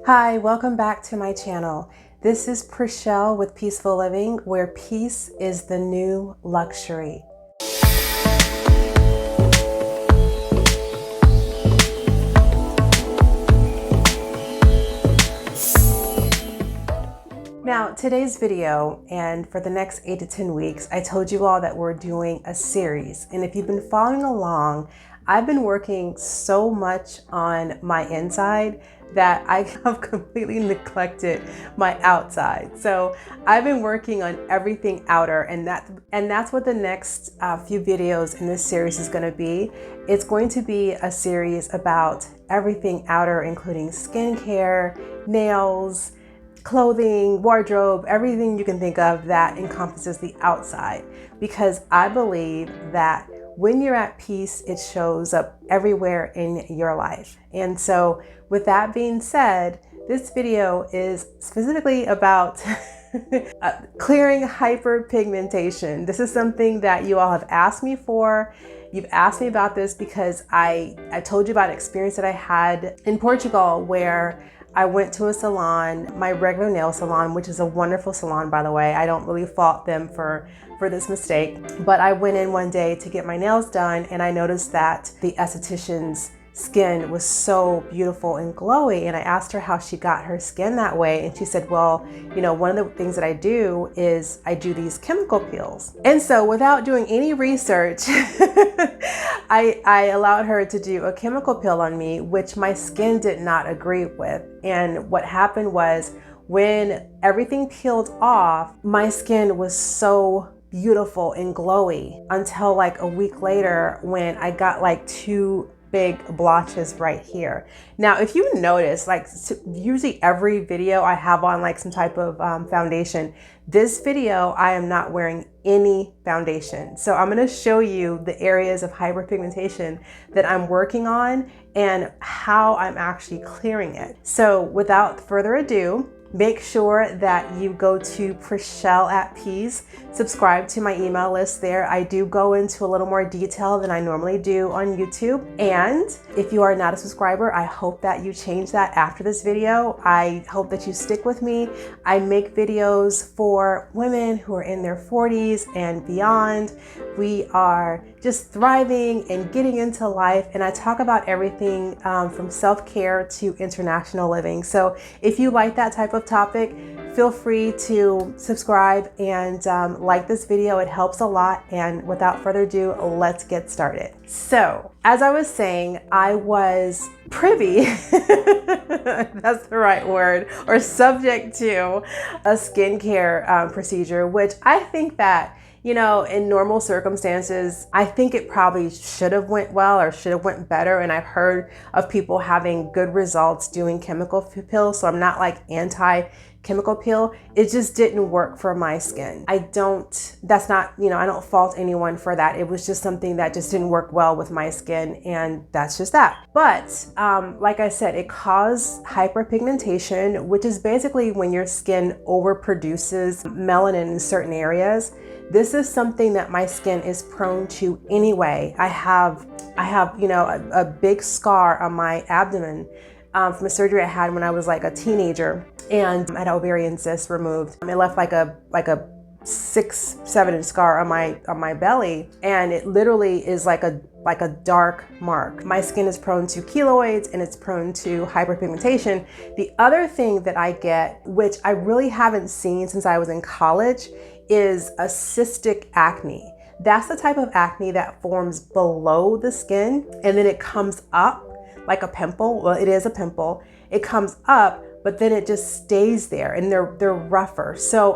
Hi, welcome back to my channel. This is Prachel with Peaceful Living, where peace is the new luxury. Now, today's video, and for the next 8 to 10 weeks, I told you all that we're doing a series. And if you've been following along, I've been working so much on my inside that I have completely neglected my outside. So I've been working on everything outer, and that's what the next few videos in this series is going to be. It's going to be a series about everything outer, including skincare, nails, clothing, wardrobe, everything you can think of that encompasses the outside. Because I believe that when you're at peace, it shows up everywhere in your life. And so with that being said, this video is specifically about clearing hyperpigmentation. This is something that you all have asked me for. You've asked me about this because I told you about an experience that I had in Portugal where I went to a salon, my regular nail salon, which is a wonderful salon, by the way. I don't really fault them for this mistake. But I went in one day to get my nails done, and I noticed that the esthetician's skin was so beautiful and glowy. And I asked her how she got her skin that way. And she said, well, you know, one of the things that I do is I do these chemical peels. And so without doing any research, I allowed her to do a chemical peel on me, which my skin did not agree with. And what happened was when everything peeled off, my skin was so beautiful and glowy until like a week later when I got like two big blotches right here. Now, if you notice, like usually every video I have on like some type of foundation. This video, I am not wearing any foundation. So I'm going to show you the areas of hyperpigmentation that I'm working on and how I'm actually clearing it. So without further ado, make sure that you go to Prachel at Peace, subscribe to my email list there. I do go into a little more detail than I normally do on YouTube. And if you are not a subscriber, I hope that you change that after this video. I hope that you stick with me. I make videos for women who are in their 40s and beyond. We are just thriving and getting into life. And I talk about everything from self-care to international living. So if you like that type of topic, feel free to subscribe and like this video. It helps a lot. And without further ado, let's get started. So as I was saying, I was privy, that's the right word, or subject to a skincare procedure, which I think that, you know, in normal circumstances, I think it probably should have went well or should have went better. And I've heard of people having good results doing chemical pills. So I'm not like anti-chemical peel. It just didn't work for my skin. That's not, you know, I don't fault anyone for that. It was just something that just didn't work well with my skin. And that's just that. But like I said, it caused hyperpigmentation, which is basically when your skin overproduces melanin in certain areas. This is something that my skin is prone to anyway. I have, you know, a big scar on my abdomen from a surgery I had when I was like a teenager, and I had ovarian cysts removed. It left like a 6-7 inch scar on my belly, and it literally is like a dark mark. My skin is prone to keloids and it's prone to hyperpigmentation. The other thing that I get, which I really haven't seen since I was in college, is a cystic acne. That's the type of acne that forms below the skin and then it comes up like a pimple. Well, it is a pimple. It comes up, but then it just stays there and they're rougher. So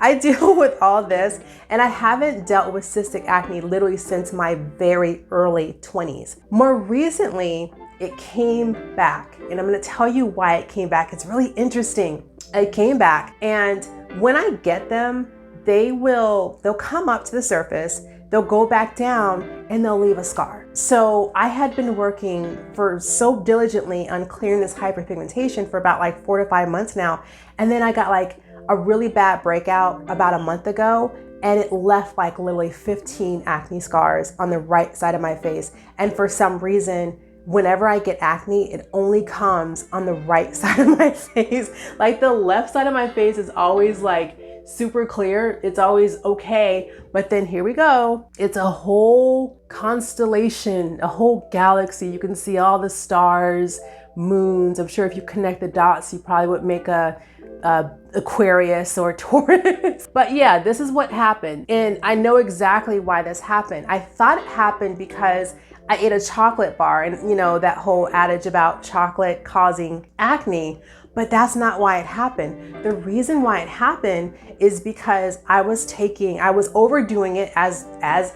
I deal with all this, and I haven't dealt with cystic acne literally since my very early 20s. More recently, it came back, and I'm gonna tell you why it came back. It's really interesting. It came back, and when I get them, they'll come up to the surface, they'll go back down, and they'll leave a scar. So I had been working for so diligently on clearing this hyperpigmentation for about like 4 to 5 months now. And then I got like a really bad breakout about a month ago, and it left like literally 15 acne scars on the right side of my face. And for some reason, whenever I get acne, it only comes on the right side of my face. Like the left side of my face is always like super clear. It's always okay. But then here we go. It's a whole constellation, a whole galaxy. You can see all the stars, moons. I'm sure if you connect the dots, you probably would make a Aquarius or Taurus. But yeah, this is what happened. And I know exactly why this happened. I thought it happened because I ate a chocolate bar, and you know, that whole adage about chocolate causing acne, but that's not why it happened. The reason why it happened is because I was overdoing it as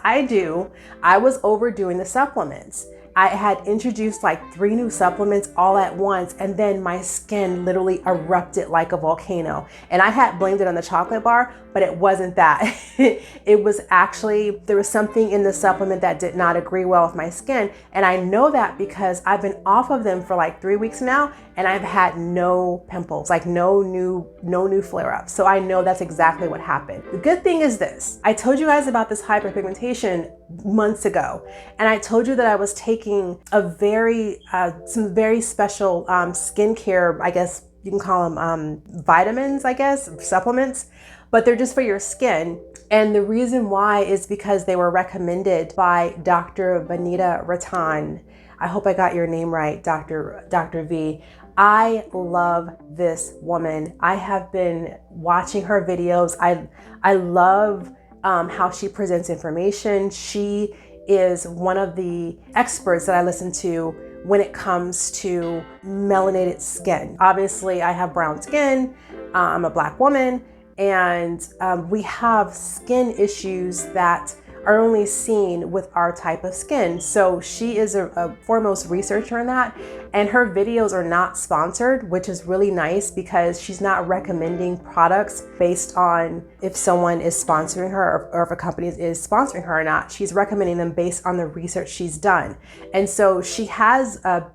I do. I was overdoing the supplements. I had introduced like 3 new supplements all at once, and then my skin literally erupted like a volcano. And I had blamed it on the chocolate bar, but it wasn't that. It was actually, there was something in the supplement that did not agree well with my skin. And I know that because I've been off of them for like 3 weeks now, and I've had no pimples, like no new flare-ups. So I know that's exactly what happened. The good thing is this: I told you guys about this hyperpigmentation months ago, and I told you that I was taking some very special skincare, I guess you can call them vitamins, I guess, supplements, but they're just for your skin. And the reason why is because they were recommended by Dr. Vanita Ratan. I hope I got your name right, Dr. V. I love this woman. I have been watching her videos. I love how she presents information. She is one of the experts that I listen to when it comes to melanated skin. Obviously, I have brown skin. I'm a Black woman, and we have skin issues that are only seen with our type of skin. So she is a foremost researcher in that, and her videos are not sponsored, which is really nice because she's not recommending products based on if someone is sponsoring her or if a company is sponsoring her or not. She's recommending them based on the research she's done. And so she has a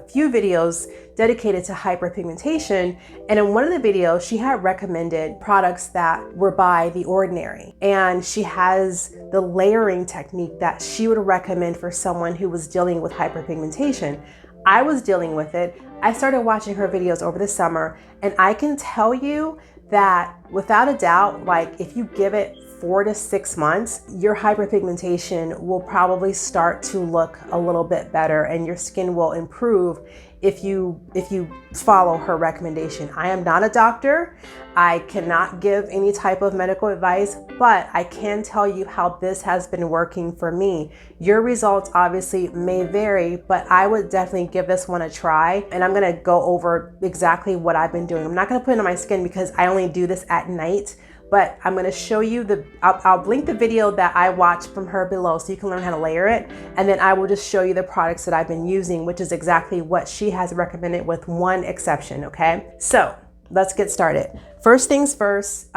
few videos dedicated to hyperpigmentation. And in one of the videos, she had recommended products that were by The Ordinary. And she has the layering technique that she would recommend for someone who was dealing with hyperpigmentation. I was dealing with it. I started watching her videos over the summer, and I can tell you that without a doubt, like if you give it 4 to 6 months, your hyperpigmentation will probably start to look a little bit better, and your skin will improve if you follow her recommendation. I am not a doctor. I cannot give any type of medical advice, but I can tell you how this has been working for me. Your results obviously may vary, but I would definitely give this one a try. And I'm gonna go over exactly what I've been doing. I'm not gonna put it on my skin because I only do this at night, but I'm gonna show you I'll link the video that I watched from her below so you can learn how to layer it. And then I will just show you the products that I've been using, which is exactly what she has recommended with one exception, okay? So let's get started. First things first,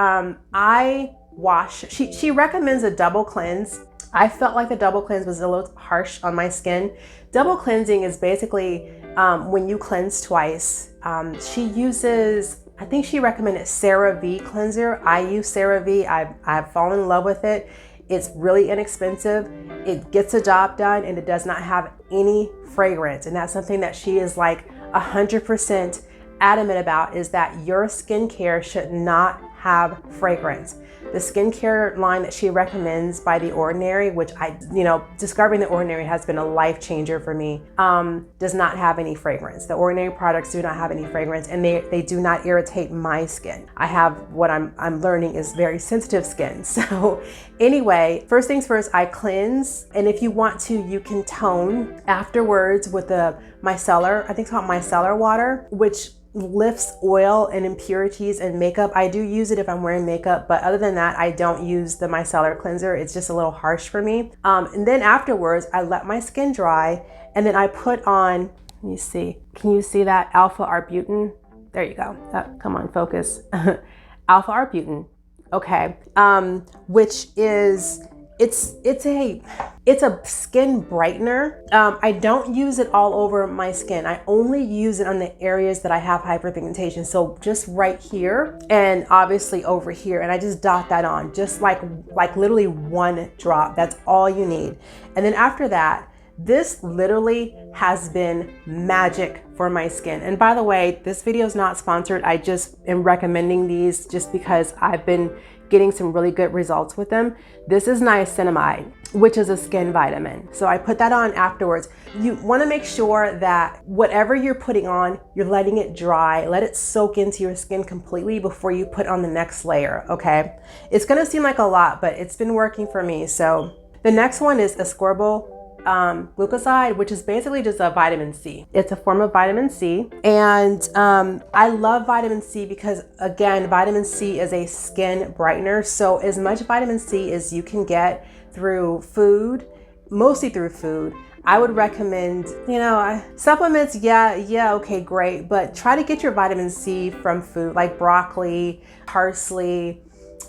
she recommends a double cleanse. I felt like the double cleanse was a little harsh on my skin. Double cleansing is basically when you cleanse twice. She uses, I think she recommended CeraVe cleanser. I use CeraVe. I've fallen in love with it. It's really inexpensive. It gets the job done, and it does not have any fragrance. And that's something that she is like 100% adamant about, is that your skincare should not have fragrance. The skincare line that she recommends by The Ordinary, which discovering The Ordinary has been a life changer for me, does not have any fragrance. The Ordinary products do not have any fragrance, and they do not irritate my skin. I have, what I'm learning is very sensitive skin. So anyway, first things first, I cleanse. And if you want to, you can tone afterwards with the micellar, I think it's called micellar water, which lifts oil and impurities and makeup. I do use it if I'm wearing makeup, but other than that, I don't use the micellar cleanser. It's just a little harsh for me. And then afterwards, I let my skin dry, and then I put on, let me see, can you see that alpha arbutin? There you go. Come on, focus. Alpha arbutin. Okay. Which is, it's a skin brightener. I don't use it all over my skin. I only use it on the areas that I have hyperpigmentation. So just right here, and obviously over here, and I just dot that on, just like literally one drop. That's all you need. And then after that, This literally has been magic for my skin. And by the way, this video is not sponsored. I just am recommending these just because I've been getting some really good results with them. This is niacinamide, which is a skin vitamin. So I put that on afterwards. You want to make sure that whatever you're putting on, you're letting it dry, let it soak into your skin completely before you put on the next layer, okay? It's going to seem like a lot, but it's been working for me. So the next one is ascorbyl glucoside, which is basically just a vitamin C. It's a form of vitamin C. And I love vitamin C because, again, vitamin C is a skin brightener. So as much vitamin C as you can get through food, mostly through food, I would recommend, supplements, yeah, okay, great. But try to get your vitamin C from food like broccoli, parsley,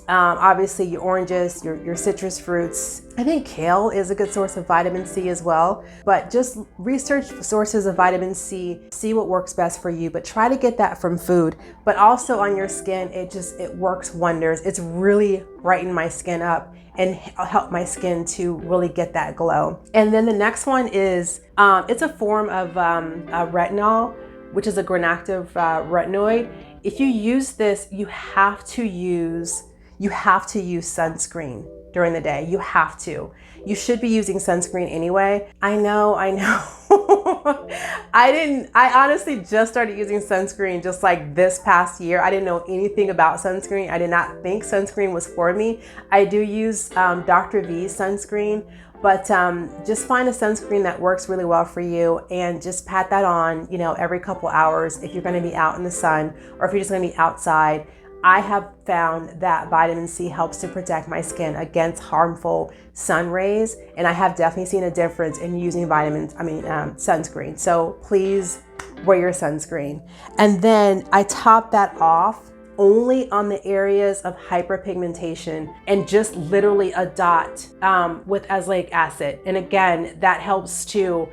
obviously your oranges, your citrus fruits. I think kale is a good source of vitamin C as well, but just research sources of vitamin C, see what works best for you, but try to get that from food. But also on your skin, it works wonders. It's really brightened my skin up and help my skin to really get that glow. And then the next one is, it's a form of retinol, which is a gram-active retinoid. If you use this, you have to use sunscreen during the day. You have to. You should be using sunscreen anyway. I know. I honestly just started using sunscreen just like this past year. I didn't know anything about sunscreen. I did not think sunscreen was for me. I do use Dr. V's sunscreen, but just find a sunscreen that works really well for you and just pat that on, every couple hours if you're going to be out in the sun or if you're just going to be outside. I have found that vitamin C helps to protect my skin against harmful sun rays, and I have definitely seen a difference in using sunscreen. So please wear your sunscreen. And then I top that off only on the areas of hyperpigmentation and just literally a dot with azelaic acid. And again, that helps to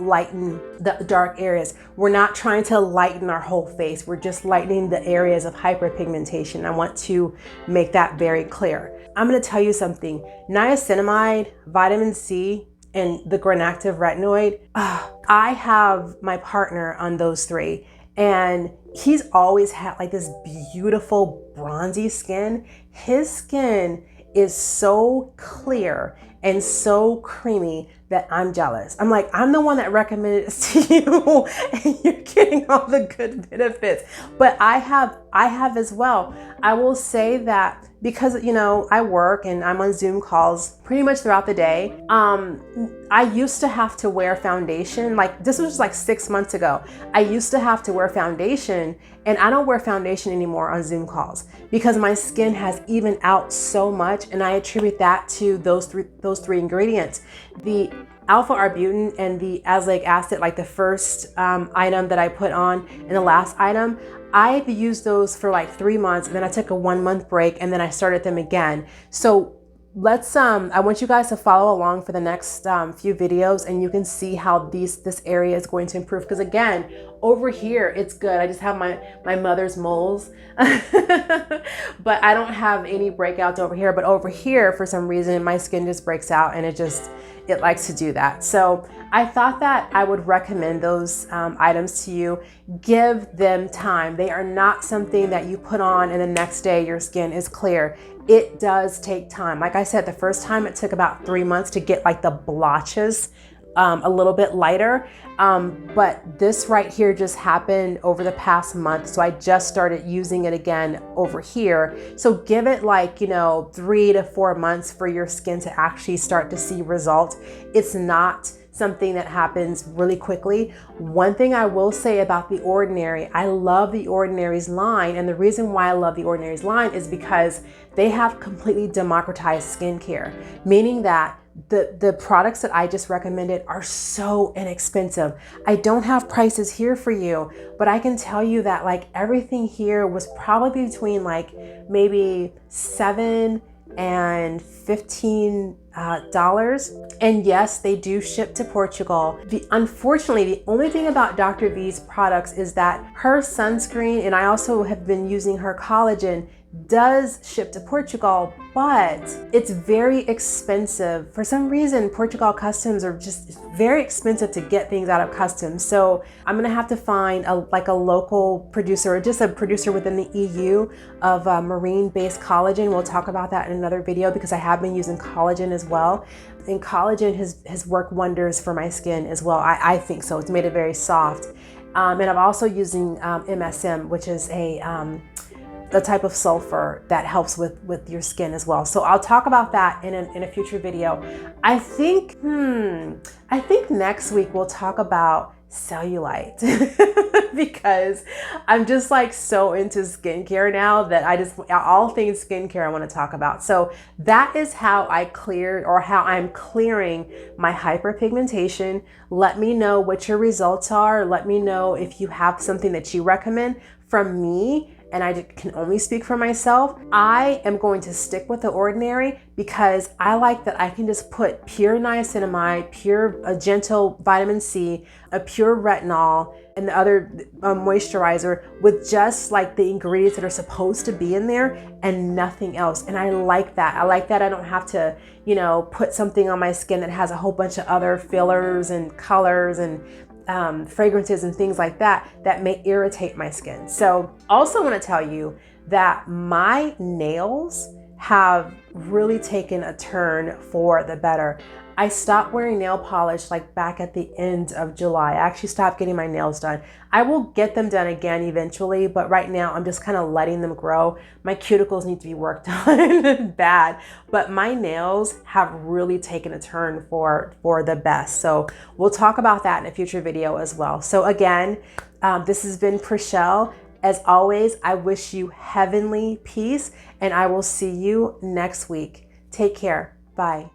lighten the dark areas. We're not trying to lighten our whole face. We're just lightening the areas of hyperpigmentation. I want to make that very clear. I'm going to tell you something. Niacinamide, vitamin C, and the gram-active retinoid. I have my partner on those three, and he's always had like this beautiful bronzy skin. His skin is so clear and so creamy that I'm jealous. I'm like, I'm the one that recommended it to you and you're getting all the good benefits. But I have as well. I will say that because, I work and I'm on Zoom calls pretty much throughout the day. I used to have to wear foundation. Like this was like 6 months ago. I used to have to wear foundation, and I don't wear foundation anymore on Zoom calls because my skin has evened out so much, and I attribute that to those three ingredients. The alpha-arbutin and the azelaic acid, like the first item that I put on and the last item, I've used those for like 3 months, and then I took a 1 month break, and then I started them again. So let's I want you guys to follow along for the next few videos, and you can see how this area is going to improve. Because again, over here it's good. I just have my mother's moles but I don't have any breakouts over here. But over here, for some reason, my skin just breaks out, and it likes to do that. So I thought that I would recommend those items to you. Give them time. They are not something that you put on and the next day your skin is clear. It does take time. Like I said, the first time it took about 3 months to get like the blotches a little bit lighter. But this right here just happened over the past month. So I just started using it again over here. So give it like, 3 to 4 months for your skin to actually start to see results. It's not something that happens really quickly. One thing I will say about The Ordinary, I love The Ordinary's line. And the reason why I love The Ordinary's line is because they have completely democratized skincare, meaning that the products that I just recommended are so inexpensive. I don't have prices here for you, but I can tell you that like everything here was probably between like maybe $7 and $15 and yes, they do ship to Portugal. Unfortunately, the only thing about Dr. V's products is that her sunscreen, and I also have been using her collagen, does ship to Portugal, but it's very expensive. For some reason, Portugal customs are just very expensive to get things out of customs. So I'm gonna have to find a local producer, or just a producer within the EU of marine-based collagen. We'll talk about that in another video, because I have been using collagen as well. And collagen has worked wonders for my skin as well. I think so. It's made it very soft. And I'm also using MSM, which is a type of sulfur that helps with your skin as well. So I'll talk about that in a future video. I think next week we'll talk about cellulite because I'm just like so into skincare now that all things skincare I want to talk about. So that is how I cleared, or how I'm clearing my hyperpigmentation. Let me know what your results are. Let me know if you have something that you recommend. From me, and I can only speak for myself, I am going to stick with The Ordinary, because I like that I can just put pure niacinamide, a gentle vitamin C, a pure retinol, and the other moisturizer with just like the ingredients that are supposed to be in there and nothing else. And I like that. I like that I don't have to, put something on my skin that has a whole bunch of other fillers and colors and fragrances and things like that may irritate my skin. So also want to tell you that my nails have really taken a turn for the better. I stopped wearing nail polish like back at the end of July. I actually stopped getting my nails done. I will get them done again eventually, but right now I'm just kind of letting them grow. My cuticles need to be worked on bad, but my nails have really taken a turn for the best. So we'll talk about that in a future video as well. So again, this has been Prachel. As always, I wish you heavenly peace, and I will see you next week. Take care. Bye.